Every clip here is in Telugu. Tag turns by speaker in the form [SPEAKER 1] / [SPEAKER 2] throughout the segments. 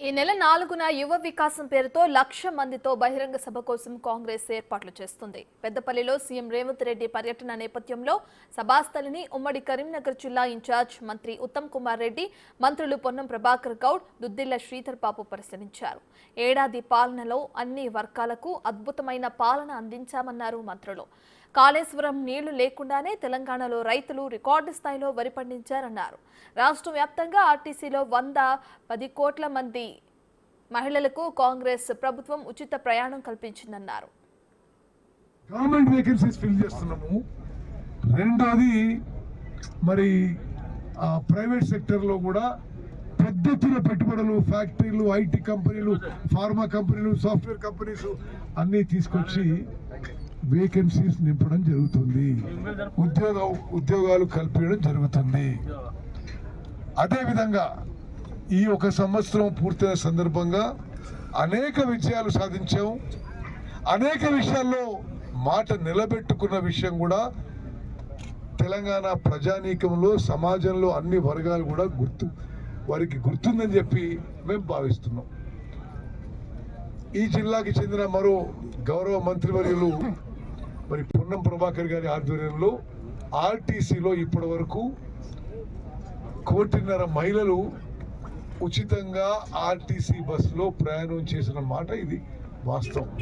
[SPEAKER 1] ఈ నెల 4న యువ వికాసం పేరుతో 1,00,000 మందితో బహిరంగ సభ కోసం కాంగ్రెస్ ఏర్పాట్లు చేస్తుంది. పెద్దపల్లిలో సీఎం రేవంత్ రెడ్డి పర్యటన నేపథ్యంలో సభాస్థలిని ఉమ్మడి కరీంనగర్ జిల్లా ఇన్ఛార్జ్ మంత్రి ఉత్తమ్ కుమార్ రెడ్డి, మంత్రులు పొన్నం ప్రభాకర్ గౌడ్, దుద్దిళ్ల శ్రీధర్ బాబు పరిశీలించారు. ఏడాది పాలనలో అన్ని వర్గాలకు అద్భుతమైన పాలన అందించామన్నారు మంత్రులు. కాళేశ్వరం నీళ్లు లేకుండానే తెలంగాణలో రైతులు రికార్డు స్థాయిలో వరి పండించారన్నారు. రాష్ట్ర వ్యాప్తంగా ఆర్టీసీలో 110 కోట్ల మంది మహిళలకు కాంగ్రెస్ ప్రభుత్వం ఉచిత ప్రయాణం కల్పించిందన్నారు.
[SPEAKER 2] గవర్నమెంట్ వేకెన్సీస్ ఫిల్ చేస్తున్నాము. రెండోది మరి ప్రైవేట్ సెక్టర్లో కూడా పెద్ద ఎత్తున పెట్టుబడులు, ఫ్యాక్టరీలు, ఐటీ కంపెనీలు, ఫార్మా కంపెనీలు, సాఫ్ట్వేర్ కంపెనీస్ అన్నీ తీసుకొచ్చి వేకెన్సీస్ నింపడం జరుగుతుంది. ఉద్యోగాలు కల్పించడం జరుగుతుంది. అదేవిధంగా ఈ ఒక సంవత్సరం పూర్తయిన సందర్భంగా అనేక విజయాలు సాధించాం. అనేక విషయాల్లో మాట నిలబెట్టుకున్న విషయం కూడా తెలంగాణ ప్రజానీకంలో, సమాజంలో అన్ని వర్గాలు కూడా వారికి గుర్తుందని చెప్పి మేము భావిస్తున్నాం. ఈ జిల్లాకి చెందిన మరో గౌరవ మంత్రివర్యులు మరి పొన్నం ప్రభాకర్ గారి ఆధ్వర్యంలో ఆర్టీసీలో ఇప్పటి వరకు 1.5 కోటి మహిళలు ఉచితంగా ఆర్టీసీ బస్సులో ప్రయాణం చేసిన మాట ఇది వాస్తవం.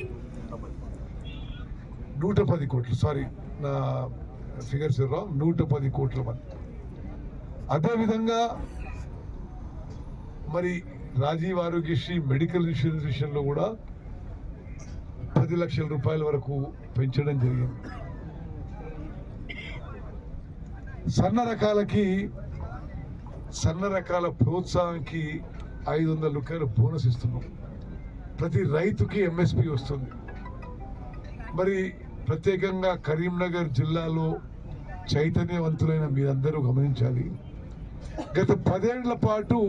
[SPEAKER 2] 110 కోట్లు, సారీ నా ఫిగర్స్ 110 కోట్ల మంది. అదేవిధంగా మరి రాజీవ్ ఆరోగ్యశ్రీ మెడికల్ ఇన్సూరెన్స్ విషయంలో కూడా 10 లక్షల రూపాయల వరకు పెంచడం జరిగింది. సన్న రకాల ప్రోత్సాహానికి 500 రూపాయలు బోనస్ ఇస్తున్నాం. ప్రతి రైతుకి ఎంఎస్పి వస్తుంది. మరి ప్రత్యేకంగా కరీంనగర్ జిల్లాలో చైతన్యవంతులైన మీరందరూ గమనించాలి. గత 10 ఏళ్ల పాటు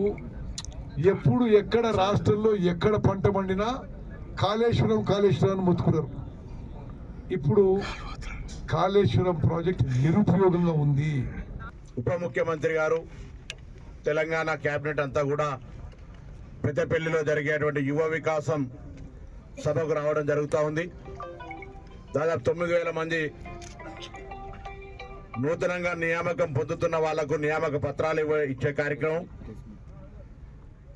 [SPEAKER 2] ఎప్పుడు ఎక్కడ రాష్ట్రంలో ఎక్కడ పంట పండినా కాళేశ్వరం మొత్తుకున్నారు. ఇప్పుడు కాళేశ్వరం ప్రాజెక్ట్ నిరుపయోగంగా ఉంది.
[SPEAKER 3] ఉప ముఖ్యమంత్రి గారు, తెలంగాణ కేబినెట్ అంతా కూడా పెద్దపల్లిలో జరిగేటువంటి యువ వికాసం సభకు రావడం జరుగుతూ ఉంది. దాదాపు 9,000 మంది నూతనంగా నియామకం పొందుతున్న వాళ్లకు నియామక పత్రాలు ఇచ్చే కార్యక్రమం.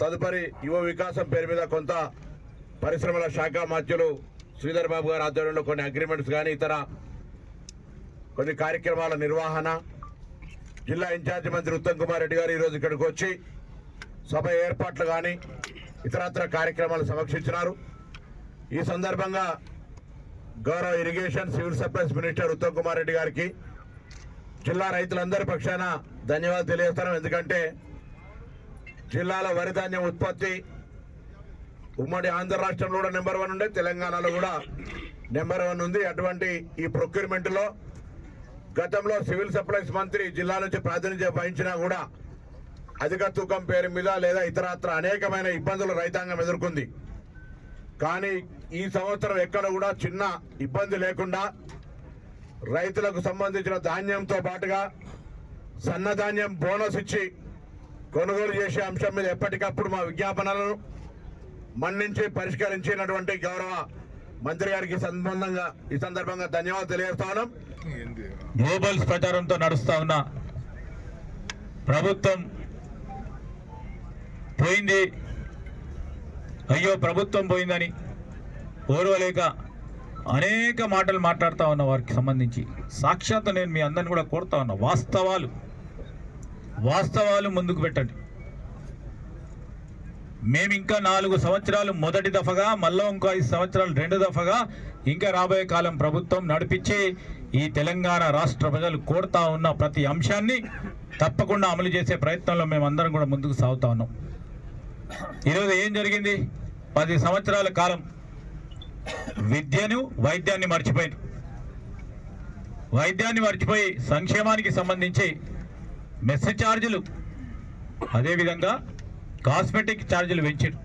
[SPEAKER 3] తదుపరి యువ వికాసం పేరు మీద కొంత పరిశ్రమల శాఖ మంత్రులు శ్రీధర్ బాబు గారి ఆధ్వర్యంలో కొన్ని అగ్రిమెంట్స్ కానీ ఇతర కొన్ని కార్యక్రమాల నిర్వహణ, జిల్లా ఇన్ఛార్జి మంత్రి ఉత్తమ్ కుమార్ రెడ్డి గారు ఈరోజు ఇక్కడికి వచ్చి సభ ఏర్పాట్లు కానీ ఇతరత్ర కార్యక్రమాలు సమీక్షించినారు. ఈ సందర్భంగా గౌరవ irrigation civil supplies minister Uttam Kumar Reddy గారికి జిల్లా రైతులందరి పక్షాన ధన్యవాదాలు తెలియజేస్తాను. ఎందుకంటే జిల్లాలో వరి ధాన్యం ఉత్పత్తి ఉమ్మడి ఆంధ్ర రాష్ట్రంలో కూడా నెంబర్ 1 ఉండే, తెలంగాణలో కూడా నెంబర్ 1 ఉంది. అటువంటి ఈ ప్రొక్యూర్మెంట్లో గతంలో సివిల్ సప్లైస్ మంత్రి జిల్లా నుంచి ప్రాతినిధ్యం వహించినా కూడా అధిక తూకం పేరు మీద లేదా ఇతరత్ర అనేకమైన ఇబ్బందులు రైతాంగం ఎదుర్కొంది. కానీ ఈ సంవత్సరం ఎక్కడ కూడా చిన్న ఇబ్బంది లేకుండా రైతులకు సంబంధించిన ధాన్యంతో పాటుగా సన్నధాన్యం బోనస్ ఇచ్చి కొనుగోలు చేసే అంశం మీద ఎప్పటికప్పుడు మా విజ్ఞాపనలను మన్నించి పరిష్కరించినటువంటి గౌరవ మంత్రి గారికి ఈ సందర్భంగా ధన్యవాదాలు తెలియజేస్తా ఉన్నాం.
[SPEAKER 4] గ్లోబల్స్ ప్రచారంతో నడుస్తా ఉన్న ప్రభుత్వం పోయింది, అయ్యో ప్రభుత్వం పోయిందని ఓర్వలేక అనేక మాటలు మాట్లాడుతూ ఉన్న వారికి సంబంధించి సాక్షాత్తు నేను మీ అందరిని కూడా కోరుతా ఉన్నా, వాస్తవాలు ముందుకు పెట్టండి. మేము ఇంకా 4 సంవత్సరాలు మొదటి దఫగా, మళ్ళీ ఇంకో 5 సంవత్సరాలు 2 దఫగా, ఇంకా రాబోయే కాలం ప్రభుత్వం నడిపించి ఈ తెలంగాణ రాష్ట్ర ప్రజలు కోరుతా ఉన్న ప్రతి అంశాన్ని తప్పకుండా అమలు చేసే ప్రయత్నంలో మేమందరం కూడా ముందుకు సాగుతా ఉన్నాం. ఈరోజు ఏం జరిగింది? 10 సంవత్సరాల కాలం విద్యను, వైద్యాన్ని మర్చిపోయి సంక్షేమానికి సంబంధించి మెస్ ఛార్జీలు, అదేవిధంగా కాస్మెటిక్ ఛార్జీలు పెంచారు.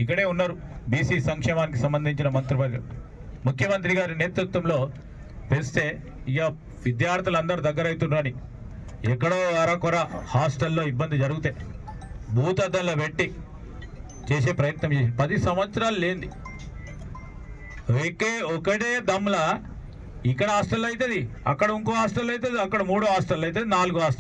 [SPEAKER 4] ఇక్కడే ఉన్నారు బీసీ సంక్షేమానికి సంబంధించిన మంత్రివర్యులు. ముఖ్యమంత్రి గారి నేతృత్వంలో పెంచితే ఇక విద్యార్థులందరూ దగ్గరవుతున్నారని ఎక్కడో అరకొర హాస్టల్లో ఇబ్బంది జరిగితే భూతద్దంలో పెట్టి చేసే ప్రయత్నం చేసి 10 సంవత్సరాలు లేనిది ఒకటే దమ్లా ఇక్కడ హాస్టల్ అవుతుంది, అక్కడ ఇంకో హాస్టల్ అవుతుంది, అక్కడ 3 హాస్టల్ అవుతుంది, 4 హాస్టల్